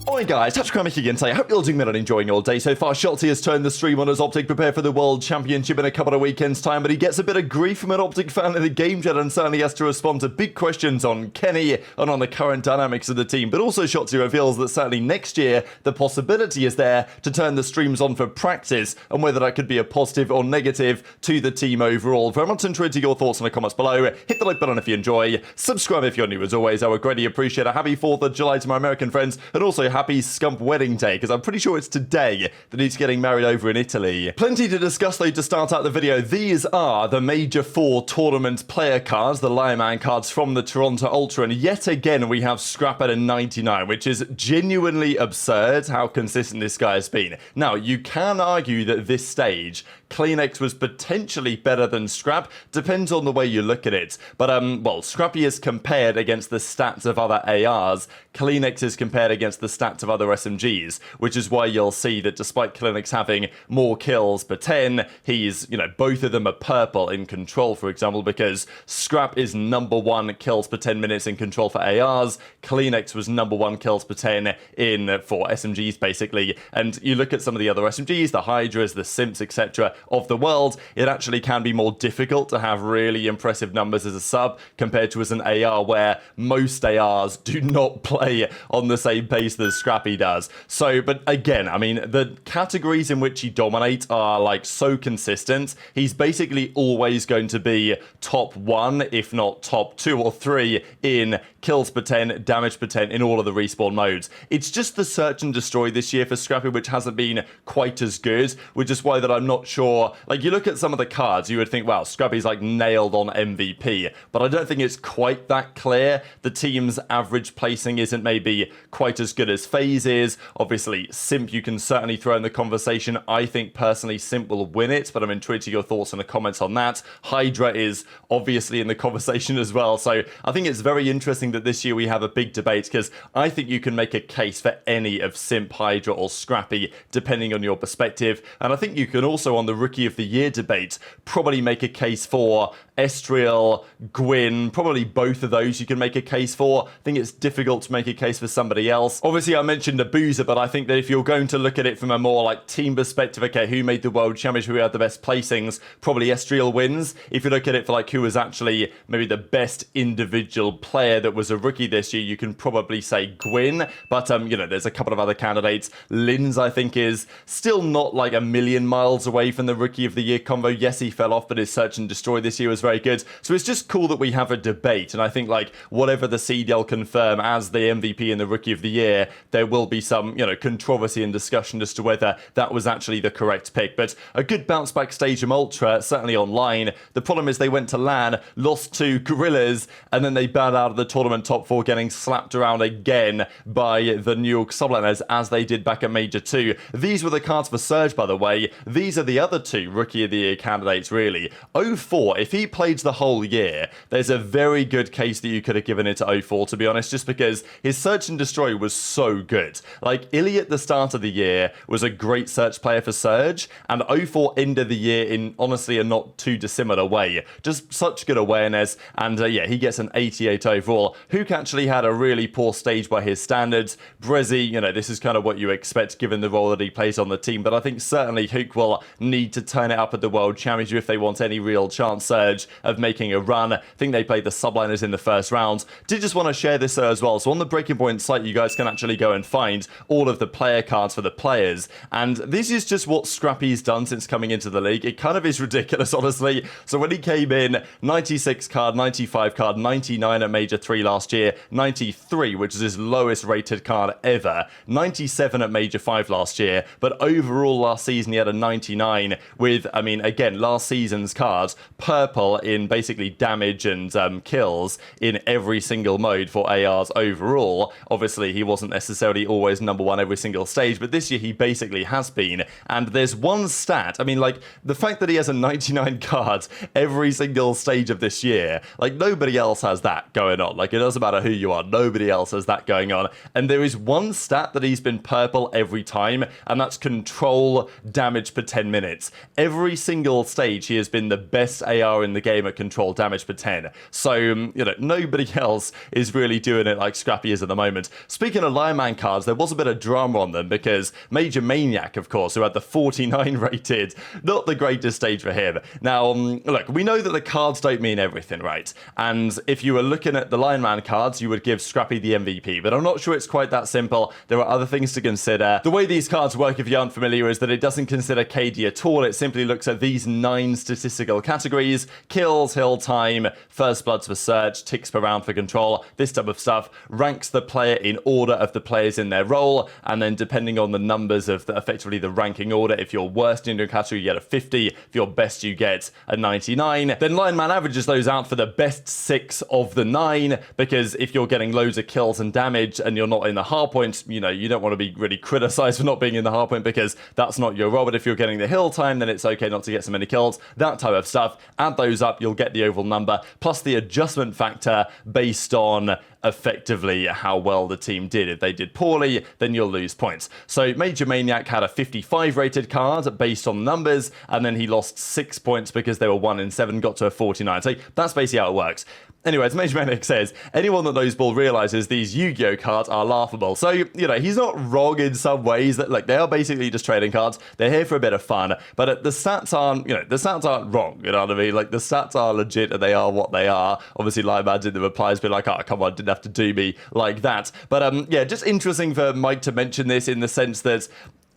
Oi guys, TacticalRab again today. I hope you're all doing well and enjoying your day so far. Shotzzy has turned the stream on as OpTic prepare for the World Championship in a couple of weekends' time, but he gets a bit of grief from an OpTic fan in the game chat and certainly has to respond to big questions on Kenny and on the current dynamics of the team. But also Shotzzy reveals that certainly next year, the possibility is there to turn the streams on for practice and whether that could be a positive or negative to the team overall. Very much intrigued to your thoughts in the comments below. Hit the like button if you enjoy. Subscribe if you're new as always. I would greatly appreciate a happy 4th of July to my American friends and also happy Scump wedding day, because I'm pretty sure it's today that he's getting married over in Italy. Plenty to discuss though to start out the video. These are the Major 4 tournament player cards, the Lion Man cards from the Toronto Ultra, and yet again we have Scrap at a 99, which is genuinely absurd how consistent this guy has been. Now, you can argue that at this stage, CleanX was potentially better than Scrap, depends on the way you look at it. But, well, Scrappy is compared against the stats of other ARs, CleanX is compared against the stats of other SMGs, which is why you'll see that despite CleanX having more kills per 10, he's, both of them are purple in control, for example, because Scrap is #1 kills per 10 minutes in control for ARs, CleanX was #1 kills per 10 for SMGs, basically. And you look at some of the other SMGs, the HyDras, the Simps, etc., of the world, it actually can be more difficult to have really impressive numbers as a sub compared to as an AR, where most ARs do not play on the same pace that Scrappy does. So, but again, I mean, the categories in which he dominates are like so consistent. He's basically always going to be top 1, if not top 2 or 3 in kills per 10, damage per 10 in all of the respawn modes. It's just the search and destroy this year for Scrappy, which hasn't been quite as good, which is why that I'm not sure. Like, you look at some of the cards, you would think, wow, Scrappy's like nailed on MVP, but I don't think it's quite that clear. The team's average placing isn't maybe quite as good as FaZe is. Obviously, Simp you can certainly throw in the conversation. I think personally Simp will win it, but I'm intrigued to your thoughts in the comments on that. HyDra is obviously in the conversation as well, so I think it's very interesting that this year we have a big debate, because I think you can make a case for any of Simp, HyDra or Scrappy depending on your perspective, and I think you can also on the Rookie of the Year debate probably make a case for Estriel, Gwyn, probably both of those you can make a case for. I think it's difficult to make a case for somebody else. Obviously I mentioned aBeZy, but I think that if you're going to look at it from a more like team perspective, okay, who made the World Championship, who had the best placings, probably Estriel wins. If you look at it for like who was actually maybe the best individual player that was a rookie this year, you can probably say Gwyn, but there's a couple of other candidates. Linz I think is still not like a million miles away from the Rookie of the Year combo. Yes, he fell off, but his search and destroy this year was very good. So it's just cool that we have a debate, and I think like whatever the CDL confirm as the MVP and the Rookie of the Year, there will be some controversy and discussion as to whether that was actually the correct pick. But a good bounce back stage from Ultra, certainly online. The problem is they went to LAN, lost to Gorillas, and then they bowed out of the tournament top 4, getting slapped around again by the New York Subliners as they did back at Major 2. These were the cards for Surge, by the way. These are the other 2 Rookie of the Year candidates, really. 04, if he played the whole year, there's a very good case that you could have given it to 04, to be honest, just because his search and destroy was so good. Like, Illy at the start of the year was a great search player for Surge, and 04 ended the year in, honestly, a not too dissimilar way. Just such good awareness, and yeah, he gets an 88 overall. Hook actually had a really poor stage by his standards. aBeZy, this is kind of what you expect given the role that he plays on the team, but I think certainly Hook will need to turn it up at the World Championship if they want any real chance, Surge, of making a run. I think they played the Subliners in the first round. Did just want to share this as well. So on the Breaking Point site, you guys can actually go and find all of the player cards for the players. And this is just what Scrappy's done since coming into the league. It kind of is ridiculous, honestly. So when he came in, 96 card, 95 card, 99 at Major 3 last year, 93, which is his lowest rated card ever, 97 at Major 5 last year. But overall last season, he had a 99 with, I mean, again, last season's cards, purple in basically damage and kills in every single mode for ARs overall. Obviously, he wasn't necessarily always #1 every single stage, but this year he basically has been. And there's one stat, I mean, like, the fact that he has a 99 card every single stage of this year, like, nobody else has that going on. Like, it doesn't matter who you are, nobody else has that going on. And there is one stat that he's been purple every time, and that's control damage per 10 minutes. Every single stage, he has been the best AR in the game at control damage per 10. So, you know, nobody else is really doing it like Scrappy is at the moment. Speaking of Lineman cards, there was a bit of drama on them because Major Maniac, of course, who had the 49 rated, not the greatest stage for him. Now, look, we know that the cards don't mean everything, right? And if you were looking at the Lineman cards, you would give Scrappy the MVP, but I'm not sure it's quite that simple. There are other things to consider. The way these cards work, if you aren't familiar, is that it doesn't consider KD at all. It simply looks at these 9 statistical categories: kills, hill time, first bloods for search, ticks per round for control, this type of stuff, ranks the player in order of the players in their role, and then depending on the numbers of effectively the ranking order, if you're worst in your category, you get a 50, if you're best, you get a 99. Then Lineman averages those out for the best 6 of the 9, because if you're getting loads of kills and damage and you're not in the hard point, you know, you don't want to be really criticized for not being in the hard point because that's not your role. But if you're getting the hill time, then it's okay not to get so many kills, that type of stuff. Add those up, you'll get the overall number, plus the adjustment factor based on effectively how well the team did. If they did poorly, then you'll lose points. So Major Maniac had a 55 rated card based on numbers, and then he lost 6 points because they were 1 in 7, got to a 49. So that's basically how it works. Anyway, as Major Maniac says, anyone that knows ball realizes these Yu-Gi-Oh cards are laughable. So, you know, he's not wrong in some ways. That, like, they are basically just trading cards. They're here for a bit of fun, but the stats aren't, you know, the stats aren't wrong. You know what I mean? Like, the stats are legit and they are what they are. Obviously, Lineman's in the replies be like, oh, come on, didn't have to do me like that. But, yeah, just interesting for Mike to mention this in the sense that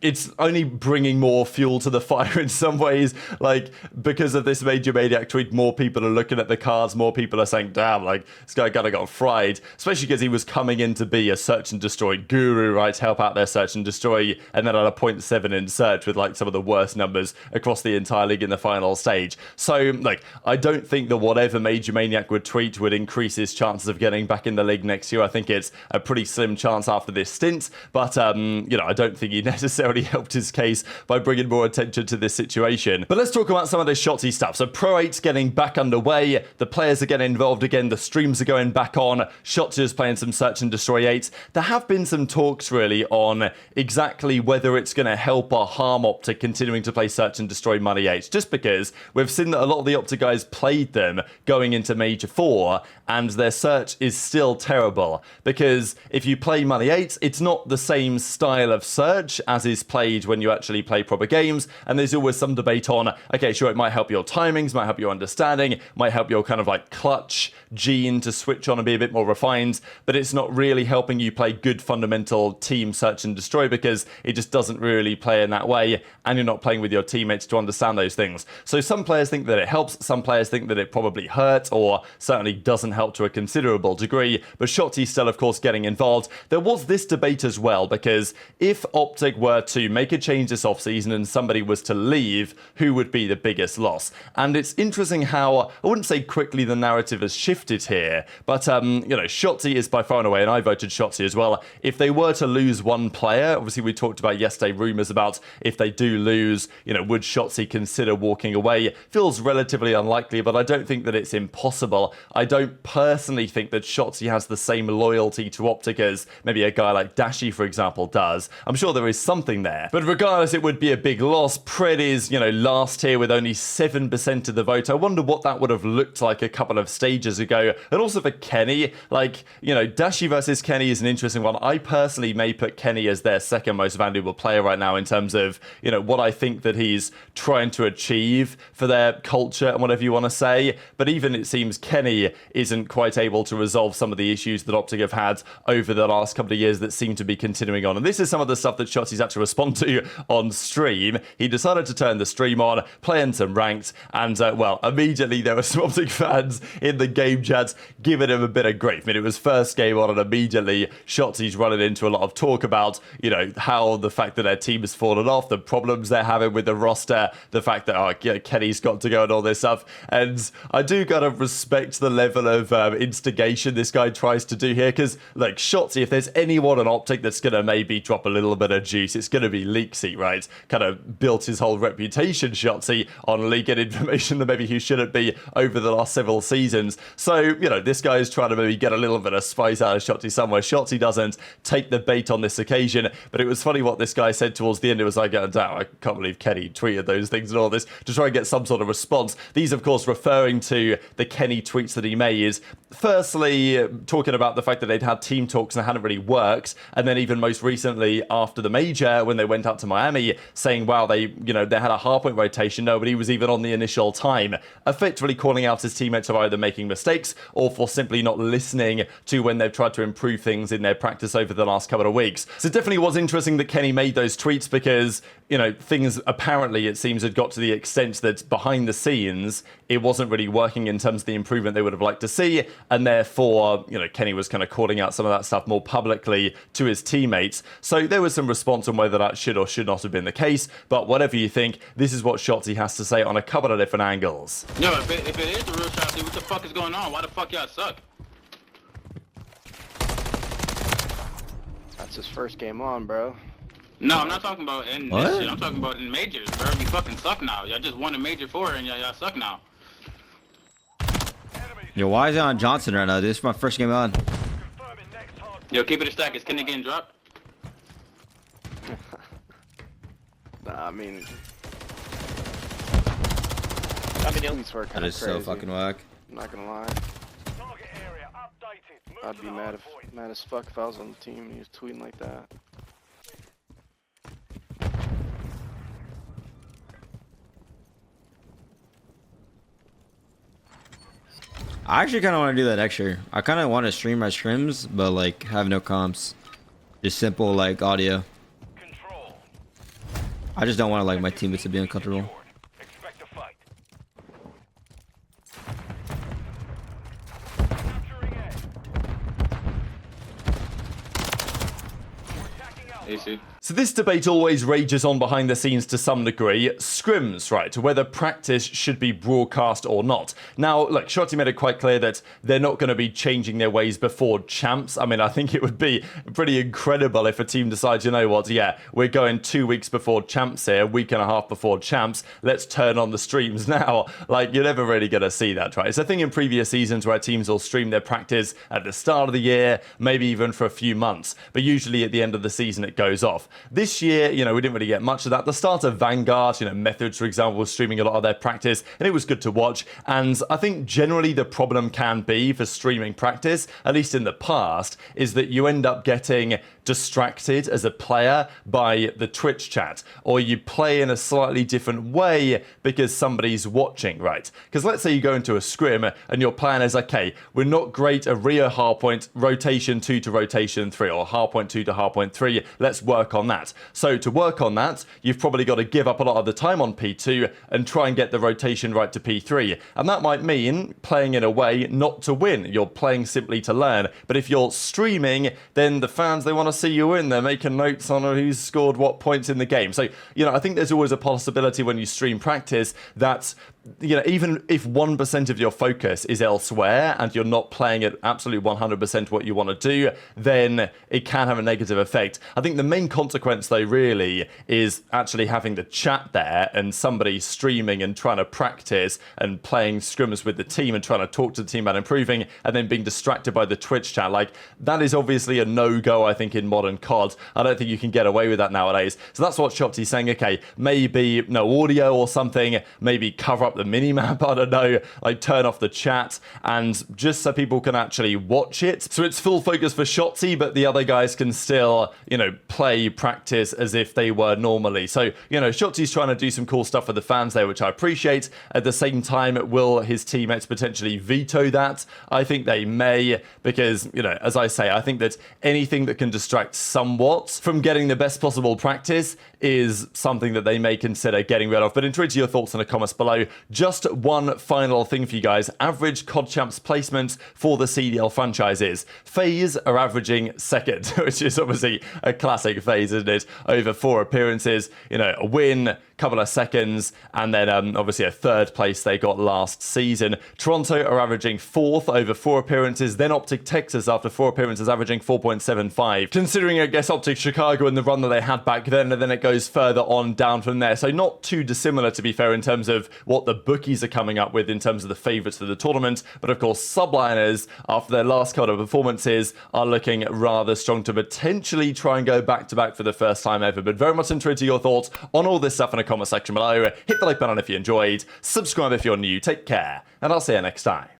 it's only bringing more fuel to the fire in some ways. Like, because of this Major Maniac tweet, more people are looking at the cards, more people are saying, damn, like, this guy kind of got fried, especially because he was coming in to be a search and destroy guru, right, to help out their search and destroy, and then had a 0.7 in search with, like, some of the worst numbers across the entire league in the final stage. So, like, I don't think that whatever Major Maniac would tweet would increase his chances of getting back in the league next year. I think it's a pretty slim chance after this stint, but, you know, I don't think he necessarily helped his case by bringing more attention to this situation. But let's talk about some of this Shotzzy stuff. So Pro 8's getting back underway, the players are getting involved again, the streams are going back on, Shotzzy is playing some Search and Destroy 8s. There have been some talks really on exactly whether it's going to help or harm OpTic continuing to play Search and Destroy Money 8s, just because we've seen that a lot of the OpTic guys played them going into Major 4, and their search is still terrible, because if you play Money 8s, it's not the same style of search as is played when you actually play proper games, and there's always some debate on, okay, sure, it might help your timings, might help your understanding, might help your kind of like clutch gene to switch on and be a bit more refined, but it's not really helping you play good fundamental team search and destroy because it just doesn't really play in that way, and you're not playing with your teammates to understand those things. So some players think that it helps, some players think that it probably hurts, or certainly doesn't help to a considerable degree, but Shotzzy's still, of course, getting involved. There was this debate as well, because if OpTic were to make a change this offseason and somebody was to leave, who would be the biggest loss? And it's interesting how, I wouldn't say quickly the narrative has shifted here, but, you know, Shotzzy is by far and away, and I voted Shotzzy as well. If they were to lose one player, obviously we talked about yesterday rumours about if they do lose, you know, would Shotzzy consider walking away? Feels relatively unlikely, but I don't think that it's impossible. I don't personally think that Shotzzy has the same loyalty to OpTic as maybe a guy like Dashy, for example, does. I'm sure there is something there, but regardless, it would be a big loss. Pred is, you know, last here with only 7% of the vote. I wonder what that would have looked like a couple of stages ago. And also for Kenny, like, you know, Dashy versus Kenny is an interesting one. I personally may put Kenny as their second most valuable player right now in terms of, you know, what I think that he's trying to achieve for their culture and whatever you want to say. But even it seems Kenny isn't quite able to resolve some of the issues that OpTic have had over the last couple of years that seem to be continuing on. And this is some of the stuff that Shotzzy's had to respond to on stream. He decided to turn the stream on, play in some ranked, and well, immediately there were some OpTic fans in the game chats giving him a bit of grief. I mean, it was first game on, and immediately Shotzzy's running into a lot of talk about, you know, how the fact that their team has fallen off, the problems they're having with the roster, the fact that, oh, yeah, Kenny's got to go and all this stuff. And I do kind of respect the level of instigation this guy tries to do here, because, like, Shotzzy, if there's anyone on OpTic that's going to maybe drop a little bit of juice, it's going going to be leaksy, right? Kind of built his whole reputation, Shotzzy, on leaking information that maybe he shouldn't be over the last several seasons. So, you know, this guy is trying to maybe get a little bit of spice out of Shotzzy somewhere. Shotzzy doesn't take the bait on this occasion, but it was funny what this guy said towards the end. It was like, oh, damn, I can't believe Kenny tweeted those things and all this to try and get some sort of response. These, of course, referring to the Kenny tweets that he made. Firstly, talking about the fact that they'd had team talks and it hadn't really worked, and then even most recently after the major when they went out to Miami, saying, wow, they had a hardpoint rotation, nobody was even on the initial time, effectively calling out his teammates for either making mistakes or for simply not listening to when they've tried to improve things in their practice over the last couple of weeks. So it definitely was interesting that Kenny made those tweets because, you know, things apparently, it seems, had got to the extent that behind the scenes it wasn't really working in terms of the improvement they would have liked to see, and therefore, you know, Kenny was kind of calling out some of that stuff more publicly to his teammates. So there was some response on whether that should or should not have been the case, but whatever you think, this is what Shotzzy has to say on a couple of different angles. Yo, if it is the real Shotzzy, what the fuck is going on? Why the fuck y'all suck? That's his first game on, bro. No, I'm not talking about in this shit. I'm talking about in majors, bro. You fucking suck now. Y'all just won a major 4 and y'all suck now. Yo, why is it on Johnson right now? This is my first game on. Yo, keep it a stack. Is Kenny getting dropped? Nah, I mean, That is so fucking whack. I'm not gonna lie. I'd be mad as fuck if I was on the team and he was tweeting like that. I actually kind of want to do that next year. I kind of want to stream my scrims, but like have no comps, just simple like audio. I just don't want to like my teammates to be uncomfortable. AC. So this debate always rages on behind the scenes to some degree. Scrims, right, whether practice should be broadcast or not. Now, look, Shotzzy made it quite clear that they're not going to be changing their ways before champs. I mean, I think it would be pretty incredible if a team decides, you know what, yeah, we're going 2 weeks before champs here, a week and a half before champs, let's turn on the streams now. Like, you're never really going to see that, right? It's a thing in previous seasons where teams will stream their practice at the start of the year, maybe even for a few months, but usually at the end of the season it goes off. This year, you know, we didn't really get much of that. The start of Vanguard, you know, MettalZ, for example, was streaming a lot of their practice, and it was good to watch. And I think generally the problem can be for streaming practice, at least in the past, is that you end up getting distracted as a player by the Twitch chat, or you play in a slightly different way because somebody's watching, right? Because let's say you go into a scrim and your plan is, okay, we're not great at ReeaL hardpoint rotation 2 to rotation 3, or hardpoint 2 to hardpoint 3, let's work on that. So to work on that, you've probably got to give up a lot of the time on P2 and try and get the rotation right to P3. And that might mean playing in a way not to win. You're playing simply to learn. But if you're streaming, then the fans, they want to see you in. They're making notes on who's scored what points in the game. So, you know, I think there's always a possibility when you stream practice that, you know, even if 1% of your focus is elsewhere and you're not playing at absolutely 100% what you want to do, then it can have a negative effect. I think the main consequence, though, really is actually having the chat there and somebody streaming and trying to practice and playing scrims with the team and trying to talk to the team about improving, and then being distracted by the Twitch chat. Like, that is obviously a no-go, I think, in modern COD. I don't think you can get away with that nowadays. So that's what Shotzzy's saying. Okay, maybe no audio or something, maybe cover up the minimap, I don't know, like turn off the chat, and just so people can actually watch it. So it's full focus for Shotzzy, but the other guys can still, you know, play practice as if they were normally. So, you know, Shotzzy's trying to do some cool stuff for the fans there, which I appreciate. At the same time, will his teammates potentially veto that? I think they may, because, you know, as I say, I think that anything that can distract somewhat from getting the best possible practice is something that they may consider getting rid of. But enjoy your thoughts in the comments below. Just one final thing for you guys. Average COD Champs placements for the CDL franchises. FaZe are averaging second, which is obviously a classic FaZe, isn't it? Over 4 appearances, you know, a win, couple of seconds, and then obviously a third place they got last season. Toronto are averaging 4th over 4 appearances, then OpTic Texas after 4 appearances averaging 4.75. Considering, I guess, OpTic Chicago and the run that they had back then, and then it goes further on down from there. So not too dissimilar, to be fair, in terms of what the bookies are coming up with in terms of the favourites for the tournament. But of course, Subliners, after their last couple of performances, are looking rather strong to potentially try and go back-to-back for the first time ever. But very much interested in your thoughts on all this stuff in the comment section below. Hit the like button if you enjoyed, subscribe if you're new, take care, and I'll see you next time.